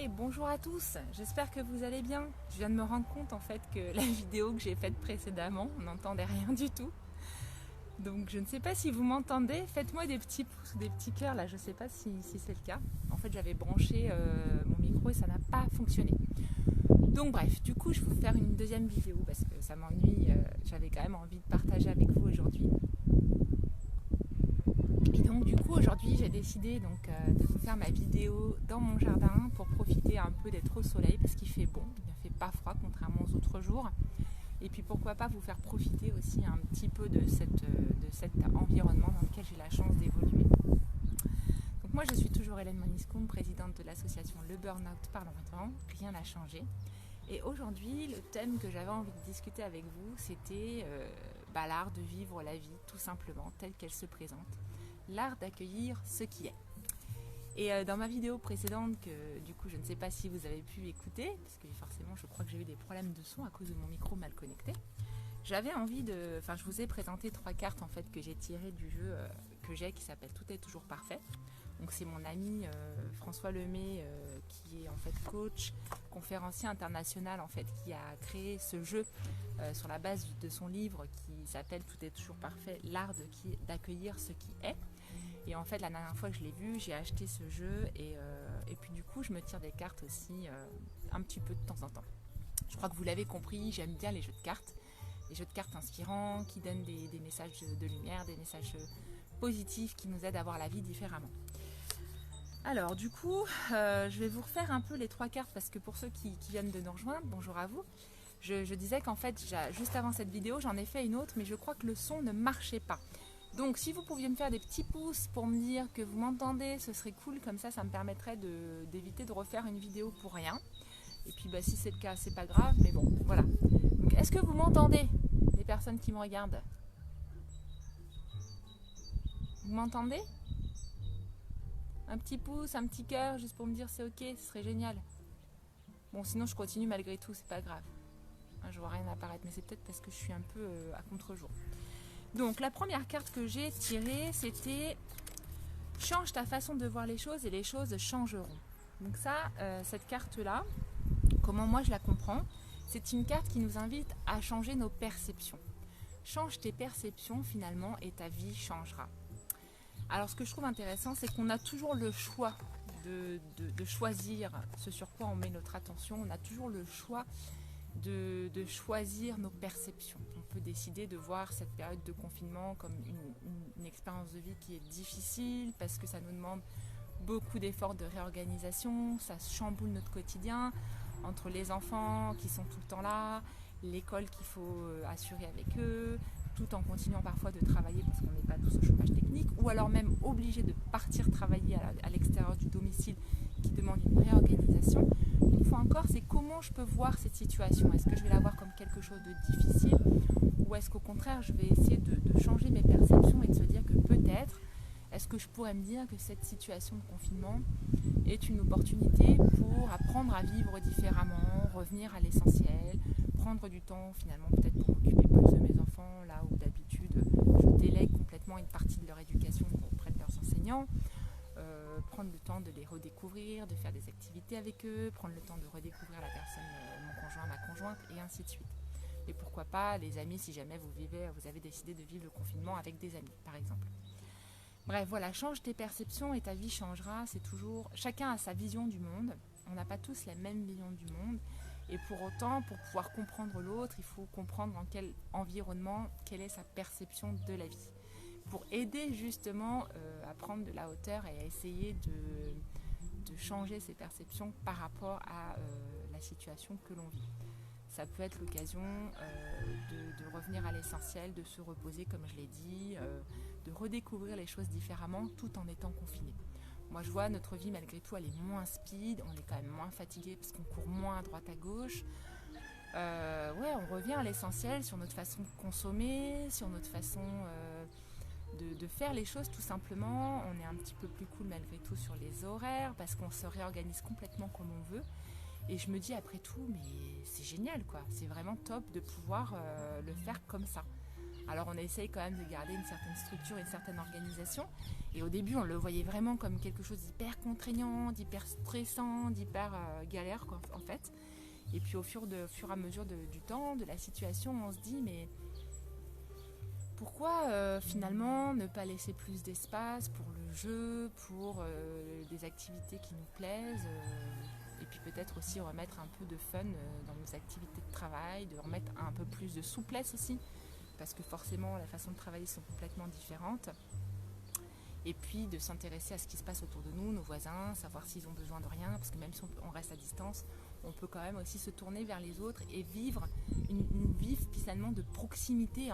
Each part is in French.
bonjour à tous, j'espère que vous allez bien. Je viens de me rendre compte en fait que la vidéo que j'ai faite précédemment, on n'entendait rien du tout. Donc je ne sais pas si vous m'entendez, faites-moi des petits pouces ou des petits cœurs là, je ne sais pas si c'est le cas. En fait j'avais branché mon micro et ça n'a pas fonctionné. Donc bref, du coup je vais vous faire une deuxième vidéo parce que ça m'ennuie, j'avais quand même envie de partager avec vous aujourd'hui. Et donc du coup aujourd'hui j'ai décidé de vous faire ma vidéo dans mon jardin pour profiter un peu d'être au soleil parce qu'il fait bon, il ne fait pas froid contrairement aux autres jours. Et puis pourquoi pas vous faire profiter aussi un petit peu de cet environnement dans lequel j'ai la chance d'évoluer. Donc moi je suis toujours Hélène Moniscombe, présidente de l'association Le Burnout par l'Enfant, rien n'a changé. Et aujourd'hui le thème que j'avais envie de discuter avec vous c'était l'art de vivre la vie tout simplement telle qu'elle se présente. L'art d'accueillir ce qui est. Et dans ma vidéo précédente, que du coup je ne sais pas si vous avez pu écouter, parce que forcément je crois que j'ai eu des problèmes de son à cause de mon micro mal connecté, j'avais envie de... Enfin je vous ai présenté 3 cartes en fait que j'ai tirées du jeu que j'ai qui s'appelle Tout est toujours parfait. Donc c'est mon ami François Lemay qui est en fait coach, conférencier international en fait, qui a créé ce jeu sur la base de son livre qui s'appelle Tout est toujours parfait, l'art d'accueillir ce qui est. Et en fait la dernière fois que je l'ai vu, j'ai acheté ce jeu et puis du coup je me tire des cartes aussi un petit peu de temps en temps. Je crois que vous l'avez compris, j'aime bien les jeux de cartes. Les jeux de cartes inspirants qui donnent des messages de lumière, des messages positifs qui nous aident à voir la vie différemment. Alors du coup, je vais vous refaire un peu les 3 cartes parce que pour ceux qui viennent de nous rejoindre, bonjour à vous. Je disais qu'en fait, juste avant cette vidéo, j'en ai fait une autre, mais je crois que le son ne marchait pas. Donc si vous pouviez me faire des petits pouces pour me dire que vous m'entendez, ce serait cool, comme ça me permettrait d'éviter de refaire une vidéo pour rien. Et puis si c'est le cas, c'est pas grave, mais bon, voilà. Donc est-ce que vous m'entendez, les personnes qui me regardent? Vous m'entendez? Un petit pouce, un petit cœur, juste pour me dire c'est ok, ce serait génial. Bon, sinon je continue malgré tout, c'est pas grave. Je vois rien apparaître, mais c'est peut-être parce que je suis un peu à contre-jour. Donc la première carte que j'ai tirée, c'était change ta façon de voir les choses et les choses changeront. Donc ça, cette carte-là, comment moi je la comprends, c'est une carte qui nous invite à changer nos perceptions. Change tes perceptions finalement et ta vie changera. Alors ce que je trouve intéressant, c'est qu'on a toujours le choix de choisir ce sur quoi on met notre attention. On a toujours le choix de choisir nos perceptions. On peut décider de voir cette période de confinement comme une expérience de vie qui est difficile parce que ça nous demande beaucoup d'efforts de réorganisation, ça chamboule notre quotidien entre les enfants qui sont tout le temps là, l'école qu'il faut assurer avec eux, tout en continuant parfois de travailler parce qu'on n'est pas tous au chômage technique, ou alors même obligé de partir travailler à l'extérieur du domicile qui demande une réorganisation. Une fois encore, c'est comment je peux voir cette situation. Est-ce que je vais la voir comme quelque chose de difficile ou est-ce qu'au contraire, je vais essayer de changer mes perceptions et de se dire que peut-être, est-ce que je pourrais me dire que cette situation de confinement est une opportunité pour apprendre à vivre différemment, revenir à l'essentiel, prendre du temps finalement peut-être pour m'occuper plus de mes enfants, là où d'habitude je délègue complètement une partie de leur éducation auprès de leurs enseignants, prendre le temps de les redécouvrir, de faire des activités avec eux, prendre le temps de redécouvrir la personne, mon conjoint, ma conjointe, et ainsi de suite. Et pourquoi pas les amis si jamais vous avez décidé de vivre le confinement avec des amis par exemple. Bref, voilà, change tes perceptions et ta vie changera. C'est toujours, chacun a sa vision du monde. On n'a pas tous la même vision du monde. Et pour autant, pour pouvoir comprendre l'autre, il faut comprendre dans quel environnement, quelle est sa perception de la vie. Pour aider justement à prendre de la hauteur et à essayer de changer ses perceptions par rapport à la situation que l'on vit. Ça peut être l'occasion de revenir à l'essentiel, de se reposer comme je l'ai dit, de redécouvrir les choses différemment tout en étant confiné. Moi je vois notre vie malgré tout elle est moins speed, on est quand même moins fatigué parce qu'on court moins à droite à gauche. On revient à l'essentiel sur notre façon de consommer, sur notre façon de faire les choses tout simplement. On est un petit peu plus cool malgré tout sur les horaires parce qu'on se réorganise complètement comme on veut. Et je me dis après tout, mais c'est génial quoi, c'est vraiment top de pouvoir le faire comme ça. Alors on essaye quand même de garder une certaine structure, une certaine organisation. Et au début, on le voyait vraiment comme quelque chose d'hyper contraignant, d'hyper stressant, d'hyper galère quoi, en fait. Et puis au fur et à mesure du temps, de la situation, on se dit mais pourquoi finalement ne pas laisser plus d'espace pour le jeu, pour des activités qui nous plaisent et puis peut-être aussi remettre un peu de fun dans nos activités de travail, de remettre un peu plus de souplesse aussi, parce que forcément la façon de travailler sont complètement différentes. Et puis de s'intéresser à ce qui se passe autour de nous, nos voisins, savoir s'ils ont besoin de rien, parce que même si on reste à distance, on peut quand même aussi se tourner vers les autres et vivre une vie finalement de proximité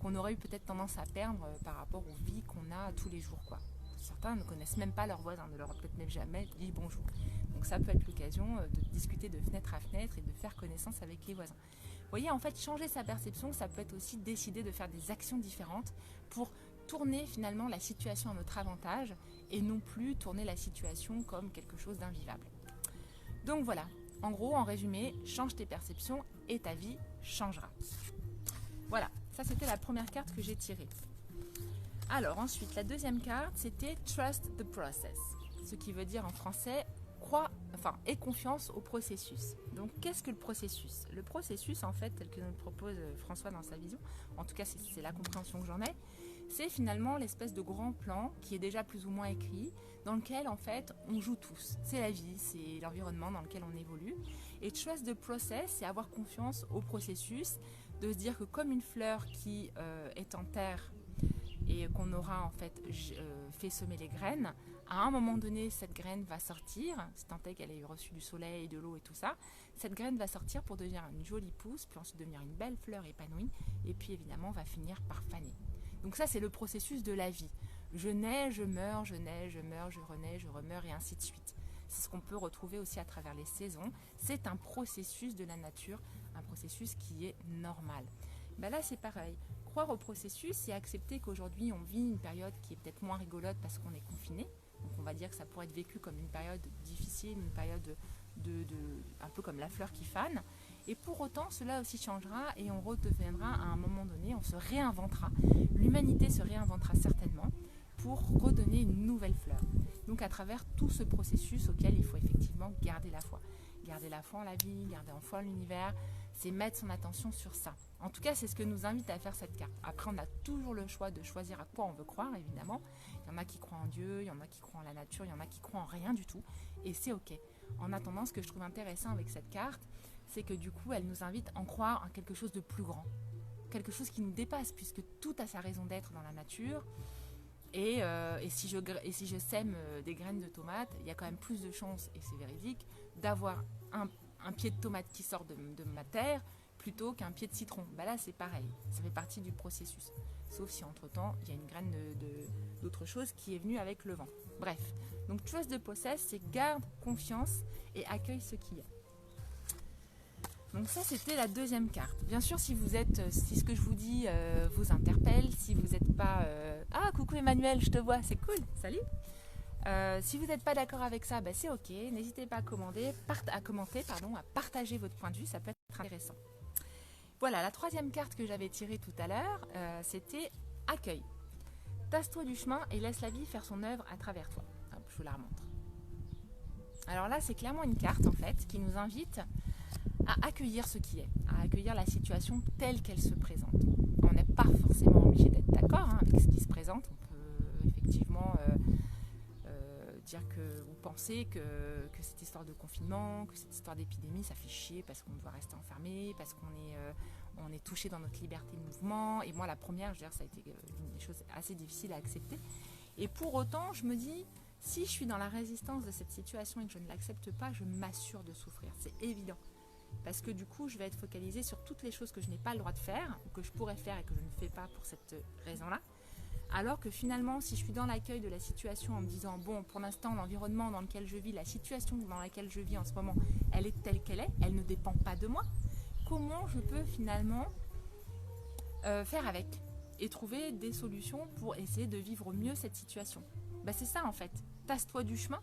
qu'on aurait eu peut-être tendance à perdre par rapport aux vies qu'on a tous les jours, quoi. Certains ne connaissent même pas leurs voisins, ne leur ont peut-être même jamais dit bonjour. Donc ça peut être l'occasion de discuter de fenêtre à fenêtre et de faire connaissance avec les voisins. Vous voyez, en fait, changer sa perception, ça peut être aussi décider de faire des actions différentes pour tourner finalement la situation à notre avantage et non plus tourner la situation comme quelque chose d'invivable. Donc voilà, en gros, en résumé, change tes perceptions et ta vie changera. Voilà, ça c'était la première carte que j'ai tirée. Alors ensuite, la deuxième carte, c'était Trust the process, ce qui veut dire en français aie confiance au processus. Donc qu'est-ce que le processus ? Le processus, en fait, tel que nous propose François dans sa vision, en tout cas c'est la compréhension que j'en ai, c'est finalement l'espèce de grand plan qui est déjà plus ou moins écrit, dans lequel en fait on joue tous. C'est la vie, c'est l'environnement dans lequel on évolue. Et trust the process, c'est avoir confiance au processus, de se dire que comme une fleur qui est en terre et qu'on aura en fait fait semer les graines, à un moment donné cette graine va sortir, si tant est qu'elle ait reçu du soleil, de l'eau et tout ça, cette graine va sortir pour devenir une jolie pousse, puis ensuite devenir une belle fleur épanouie, et puis évidemment va finir par faner. Donc ça c'est le processus de la vie. Je nais, je meurs, je nais, je meurs, je renais, je remeurs et ainsi de suite. C'est ce qu'on peut retrouver aussi à travers les saisons. C'est un processus de la nature, un processus qui est normal. Ben là c'est pareil. Croire au processus, c'est accepter qu'aujourd'hui on vit une période qui est peut-être moins rigolote parce qu'on est confiné. Donc on va dire que ça pourrait être vécu comme une période difficile, une période un peu comme la fleur qui fane. Et pour autant, cela aussi changera et on redeviendra à un moment donné, on se réinventera. L'humanité se réinventera certainement pour redonner une nouvelle fleur. Donc à travers tout ce processus auquel il faut effectivement garder la foi. Garder la foi en la vie, garder en foi en l'univers, c'est mettre son attention sur ça. En tout cas, c'est ce que nous invite à faire cette carte. Après, on a toujours le choix de choisir à quoi on veut croire, évidemment. Il y en a qui croient en Dieu, il y en a qui croient en la nature, il y en a qui croient en rien du tout. Et c'est ok. En attendant, ce que je trouve intéressant avec cette carte, c'est que du coup, elle nous invite à en croire en quelque chose de plus grand. Quelque chose qui nous dépasse, puisque tout a sa raison d'être dans la nature. Et si je sème des graines de tomates, il y a quand même plus de chances, et c'est véridique, d'avoir un pied de tomate qui sort de ma terre plutôt qu'un pied de citron. Bah là, c'est pareil. Ça fait partie du processus. Sauf si entre-temps, il y a une graine d'autre chose qui est venue avec le vent. Bref. Donc, trust the process, c'est garde confiance et accueille ce qui est. Donc ça, c'était la deuxième carte. Bien sûr, si ce que je vous dis vous interpelle, si vous n'êtes pas... Ah, coucou Emmanuel, je te vois, c'est cool, salut. Si vous n'êtes pas d'accord avec ça, c'est ok. N'hésitez pas à commenter, à partager votre point de vue, ça peut être intéressant. Voilà, la troisième carte que j'avais tirée tout à l'heure, c'était accueil. Tasse-toi du chemin et laisse la vie faire son œuvre à travers toi. Hop, je vous la remontre. Alors là, c'est clairement une carte en fait qui nous invite à accueillir ce qui est, à accueillir la situation telle qu'elle se présente. On n'est pas forcément obligé d'être d'accord avec ce qui se présente. On peut effectivement dire ou penser que cette histoire de confinement, que cette histoire d'épidémie, ça fait chier parce qu'on doit rester enfermé, parce qu'on est touché dans notre liberté de mouvement. Et moi, la première, ça a été une chose assez difficile à accepter. Et pour autant, je me dis, si je suis dans la résistance de cette situation et que je ne l'accepte pas, je m'assure de souffrir. C'est évident. Parce que du coup, je vais être focalisée sur toutes les choses que je n'ai pas le droit de faire, ou que je pourrais faire et que je ne fais pas pour cette raison-là. Alors que finalement, si je suis dans l'accueil de la situation en me disant, bon, pour l'instant, l'environnement dans lequel je vis, la situation dans laquelle je vis en ce moment, elle est telle qu'elle est, elle ne dépend pas de moi. Comment je peux finalement faire avec et trouver des solutions pour essayer de vivre au mieux cette situation ? C'est ça en fait. Tasse-toi du chemin,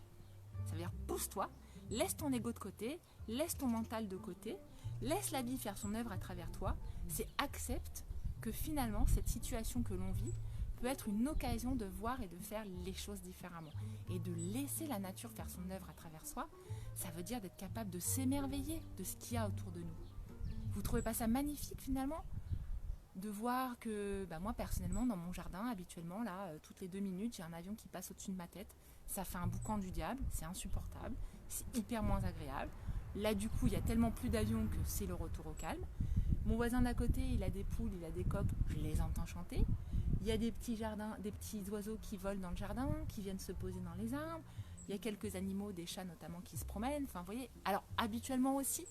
ça veut dire pousse-toi, laisse ton ego de côté, laisse ton mental de côté, laisse la vie faire son œuvre à travers toi, c'est accepte que finalement, cette situation que l'on vit peut être une occasion de voir et de faire les choses différemment. Et de laisser la nature faire son œuvre à travers soi, ça veut dire d'être capable de s'émerveiller de ce qu'il y a autour de nous. Vous trouvez pas ça magnifique finalement ? De voir que, moi personnellement, dans mon jardin, habituellement, là, toutes les 2 minutes, j'ai un avion qui passe au-dessus de ma tête. Ça fait un boucan du diable, c'est insupportable, c'est hyper moins agréable. Là, du coup, il y a tellement plus d'avions que c'est le retour au calme. Mon voisin d'à côté, il a des poules, il a des coqs, je les entends chanter. Il y a des petits jardins, des petits oiseaux qui volent dans le jardin, qui viennent se poser dans les arbres. Il y a quelques animaux, des chats notamment, qui se promènent. Enfin, vous voyez, alors habituellement aussi,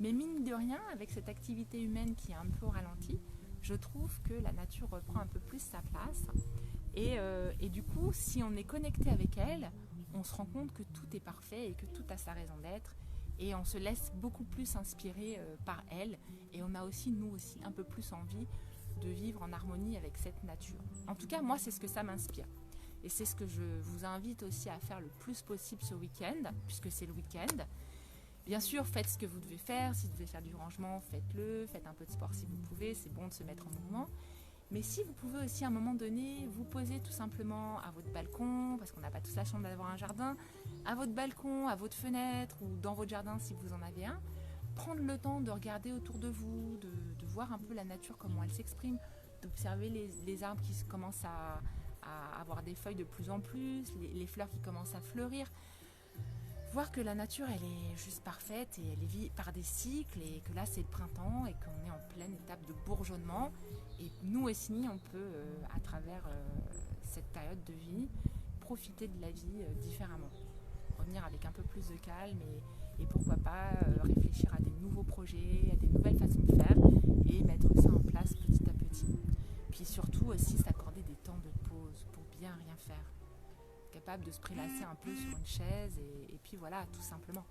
mais mine de rien, avec cette activité humaine qui est un peu au ralenti, je trouve que la nature reprend un peu plus sa place. Et du coup, si on est connecté avec elle, on se rend compte que tout est parfait et que tout a sa raison d'être. Et on se laisse beaucoup plus inspirer par elle. Et on a aussi, nous aussi, un peu plus envie de vivre en harmonie avec cette nature. En tout cas, moi, c'est ce que ça m'inspire. Et c'est ce que je vous invite aussi à faire le plus possible ce week-end, puisque c'est le week-end. Bien sûr, faites ce que vous devez faire. Si vous devez faire du rangement, faites-le. Faites un peu de sport si vous pouvez. C'est bon de se mettre en mouvement. Mais si vous pouvez aussi à un moment donné vous poser tout simplement à votre balcon, parce qu'on n'a pas tous la chance d'avoir un jardin, à votre balcon, à votre fenêtre ou dans votre jardin si vous en avez un, prendre le temps de regarder autour de vous, de voir un peu la nature, comment elle s'exprime, d'observer les arbres qui commencent à avoir des feuilles de plus en plus, les fleurs qui commencent à fleurir. Voir que la nature, elle est juste parfaite et elle est vue par des cycles et que là, c'est le printemps et qu'on est en pleine étape de bourgeonnement. Et nous aussi, on peut, à travers cette période de vie, profiter de la vie différemment. Revenir avec un peu plus de calme et pourquoi pas réfléchir à des nouveaux projets, à des nouvelles façons de faire et mettre ça en place petit à petit. Puis surtout aussi s'accorder des temps de pause pour bien rien faire. Capable de se prélasser un peu sur une chaise et puis voilà, tout simplement.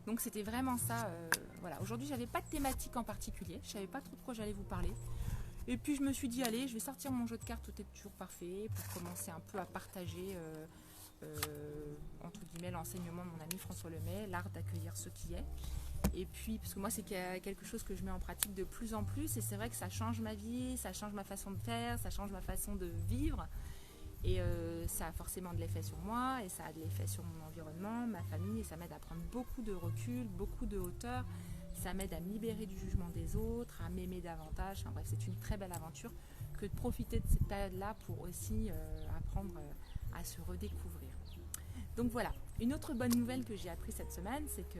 Donc c'était vraiment ça. Voilà. Aujourd'hui, j'avais pas de thématique en particulier. Je savais pas trop de quoi j'allais vous parler. Et puis je me suis dit, allez, je vais sortir mon jeu de cartes Tout est toujours parfait pour commencer un peu à partager entre guillemets l'enseignement de mon ami François Lemay, l'art d'accueillir ce qui est. Et puis, parce que moi, c'est quelque chose que je mets en pratique de plus en plus et c'est vrai que ça change ma vie, ça change ma façon de faire, ça change ma façon de vivre. Et ça a forcément de l'effet sur moi et ça a de l'effet sur mon environnement, ma famille, et ça m'aide à prendre beaucoup de recul, beaucoup de hauteur. Ça m'aide à me libérer du jugement des autres, à m'aimer davantage. Enfin bref, c'est une très belle aventure que de profiter de cette période-là pour aussi apprendre à se redécouvrir. Donc voilà, une autre bonne nouvelle que j'ai appris cette semaine, c'est que,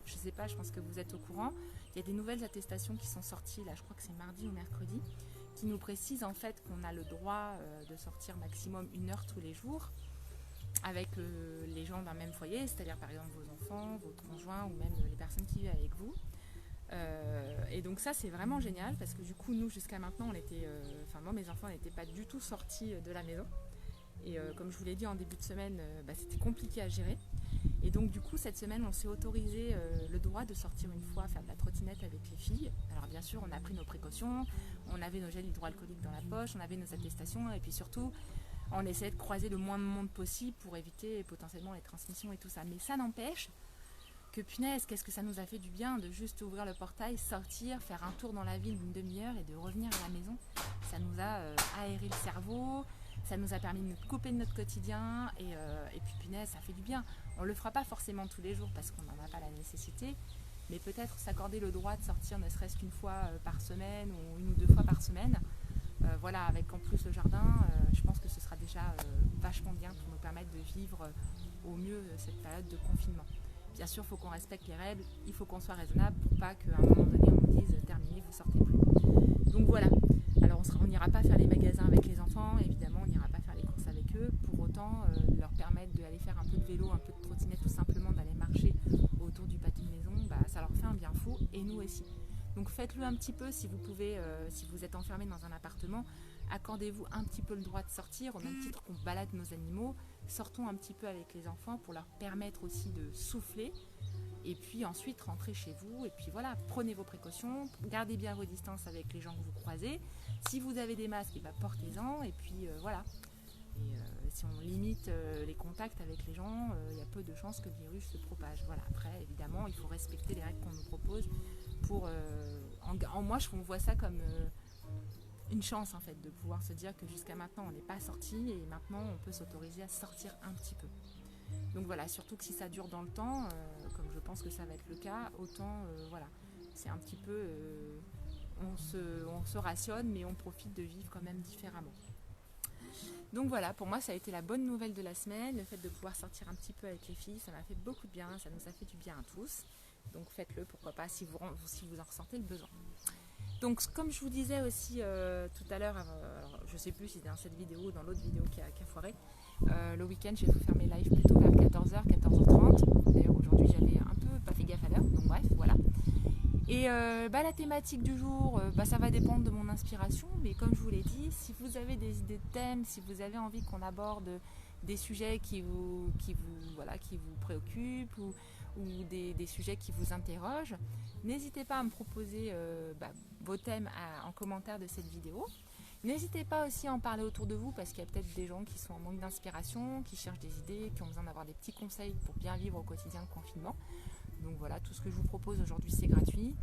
je ne sais pas, je pense que vous êtes au courant, il y a des nouvelles attestations qui sont sorties, là je crois que c'est mardi ou mercredi, qui nous précisent en fait qu'on a le droit de sortir maximum 1 heure tous les jours avec les gens d'un même foyer, c'est-à-dire par exemple vos enfants, votre conjoint ou même les personnes qui vivent avec vous. Et donc ça c'est vraiment génial parce que du coup nous jusqu'à maintenant moi mes enfants n'étaient pas du tout sortis de la maison et comme je vous l'ai dit en début de semaine c'était compliqué à gérer et donc du coup cette semaine on s'est autorisé le droit de sortir une fois faire de la trottinette avec les filles. Alors bien sûr on a pris nos précautions, on avait nos gels hydroalcooliques dans la poche, on avait nos attestations et puis surtout on essayait de croiser le moins de monde possible pour éviter potentiellement les transmissions et tout ça, mais ça n'empêche que punaise, qu'est-ce que ça nous a fait du bien de juste ouvrir le portail, sortir, faire un tour dans la ville d'une demi-heure et de revenir à la maison. Ça nous a aéré le cerveau, ça nous a permis de nous couper de notre quotidien et puis punaise, ça fait du bien. On ne le fera pas forcément tous les jours parce qu'on n'en a pas la nécessité, mais peut-être s'accorder le droit de sortir ne serait-ce qu'une fois par semaine ou 1 ou 2 fois par semaine. Voilà, avec en plus le jardin, je pense que ce sera déjà vachement bien pour nous permettre de vivre au mieux cette période de confinement. Bien sûr, il faut qu'on respecte les règles, il faut qu'on soit raisonnable pour pas qu'à un moment donné on nous dise terminé, vous sortez plus. Donc voilà, alors on n'ira pas faire les magasins avec les enfants, évidemment on n'ira pas faire les courses avec eux, pour autant leur permettre d'aller faire un peu de vélo, un peu de trottinette, tout simplement d'aller marcher autour du pâté de maison, ça leur fait un bien fou et nous aussi. Donc faites-le un petit peu si vous pouvez, si vous êtes enfermé dans un appartement, accordez-vous un petit peu le droit de sortir, au même titre qu'on balade nos animaux, sortons un petit peu avec les enfants pour leur permettre aussi de souffler et puis ensuite rentrez chez vous et puis voilà, prenez vos précautions, gardez bien vos distances avec les gens que vous croisez, si vous avez des masques, portez-en et puis voilà. Et si on limite les contacts avec les gens, il y a peu de chances que le virus se propage. Voilà. Après, évidemment, il faut respecter les règles qu'on nous propose. Moi, on voit ça comme une chance en fait de pouvoir se dire que jusqu'à maintenant on n'est pas sorti et maintenant on peut s'autoriser à sortir un petit peu. Donc voilà, surtout que si ça dure dans le temps, comme je pense que ça va être le cas, autant voilà, c'est un petit peu, on se rationne mais on profite de vivre quand même différemment. Donc voilà, pour moi ça a été la bonne nouvelle de la semaine, le fait de pouvoir sortir un petit peu avec les filles, ça m'a fait beaucoup de bien, ça nous a fait du bien à tous. Donc faites-le, pourquoi pas, si vous en ressentez le besoin. Donc comme je vous disais aussi tout à l'heure, je ne sais plus si c'est dans cette vidéo ou dans l'autre vidéo qui a foiré, le week-end je vais vous faire mes lives plutôt vers 14h, 14h30. D'ailleurs aujourd'hui j'avais un peu pas fait gaffe à l'heure, donc bref, voilà. Et la thématique du jour, ça va dépendre de mon inspiration, mais comme je vous l'ai dit, si vous avez des idées de thèmes, si vous avez envie qu'on aborde des sujets qui vous préoccupent ou des sujets qui vous interrogent, n'hésitez pas à me proposer vos thèmes en commentaire de cette vidéo. N'hésitez pas aussi à en parler autour de vous parce qu'il y a peut-être des gens qui sont en manque d'inspiration, qui cherchent des idées, qui ont besoin d'avoir des petits conseils pour bien vivre au quotidien le confinement. Donc voilà, tout ce que je vous propose aujourd'hui c'est gratuit,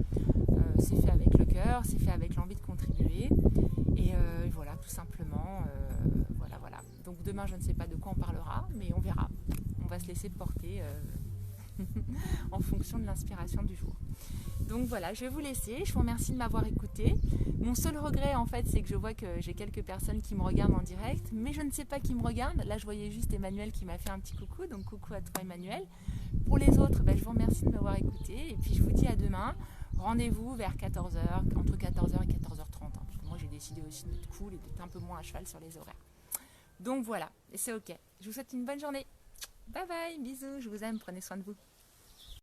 c'est fait avec le cœur, c'est fait avec l'envie de contribuer et voilà tout simplement, voilà. Donc demain je ne sais pas de quoi on parlera mais on verra, on va se laisser porter en fonction de l'inspiration du jour. Donc voilà, je vais vous laisser, je vous remercie de m'avoir écouté. Mon seul regret en fait c'est que je vois que j'ai quelques personnes qui me regardent en direct, mais je ne sais pas qui me regarde. Là je voyais juste Emmanuel qui m'a fait un petit coucou, donc coucou à toi Emmanuel. Pour les autres, je vous remercie de m'avoir écouté et puis je vous dis à demain. Rendez-vous vers 14h, entre 14h et 14h30, parce que moi j'ai décidé aussi d'être cool et d'être un peu moins à cheval sur les horaires. Donc voilà, et c'est ok. Je vous souhaite une bonne journée. Bye bye, bisous, je vous aime, prenez soin de vous.